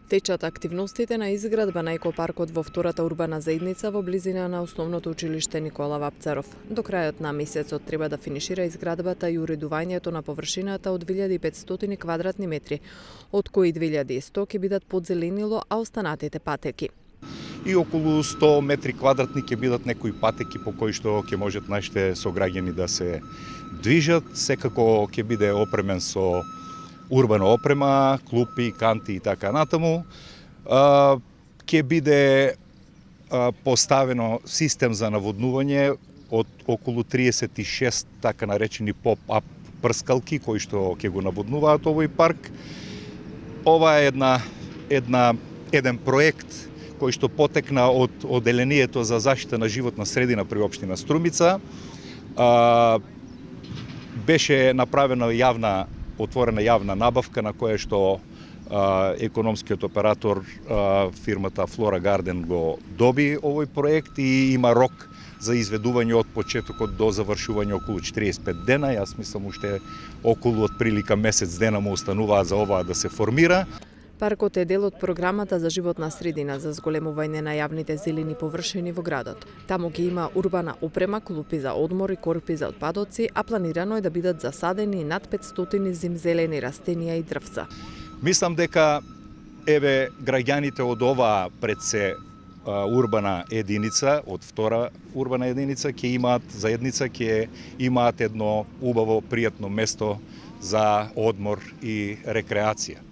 Течат активностите на изградба на екопаркот во втората урбана заедница во близина на основното училиште Никола Вапцаров. До крајот на месецот треба да финишира изградбата и уредувањето на површината од 2500 квадратни метри, од кои 2100 ќе бидат подзеленило, а останатите патеки. И околу 100 метри квадратни ќе бидат некои патеки по кои што ќе можат нашите сограѓани да се движат. Секако ќе биде опремен со урбана опрема, клупи, канти и така натаму. Ќе биде поставено систем за наводнување од околу 36 така наречени поп-ап прскалки кои што ќе го наводнуваат овој парк. Ова е еден проект кој што потекна од Одделението за заштита на животна средина при општина Струмица. Беше направена отворена јавна набавка на која што економскиот оператор фирмата Флора Гарден го доби овој проект и има рок за изведување од почетокот до завршување околу 45 дена. Јас мислам уште околу отприлика месец дена му остануваат за оваа да се формира. Паркот е дел од програмата за животна средина за зголемување на јавните зелени површини во градот. Таму ќе има урбана опрема, клупи за одмор и корпи за отпадоци, а планирано е да бидат засадени над 500 зимзелени растенија и дрвца. Мислам дека граѓаните од оваа пред се урбана единица, од втора урбана единица ќе имаат едно убаво пријатно место за одмор и рекреација.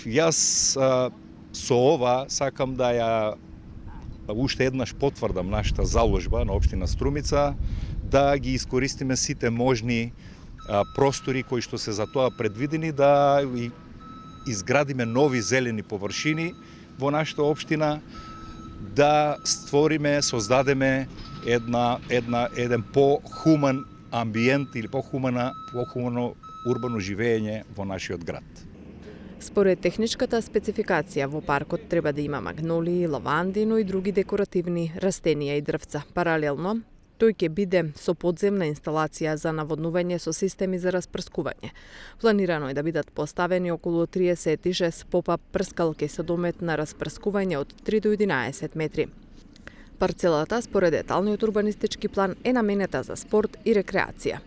Јас со ова сакам да ја уште еднаш потврдам нашата заложба на општина Струмица да ги искористиме сите можни простори кои што се за тоа предвидени, да изградиме нови зелени површини во нашата општина, да создадеме еден по-хуман амбиент или по-хумано урбано живење во нашиот град. Според техничката спецификација, во паркот треба да има магнолии, лаванди, но и други декоративни растенија и дрвца. Паралелно, тој ќе биде со подземна инсталација за наводнување со системи за распрскување. Планирано е да бидат поставени околу 36 поп-ап прскалки со домет на распрскување од 3 до 11 метри. Парцелата, според деталниот урбанистички план, е наменета за спорт и рекреација.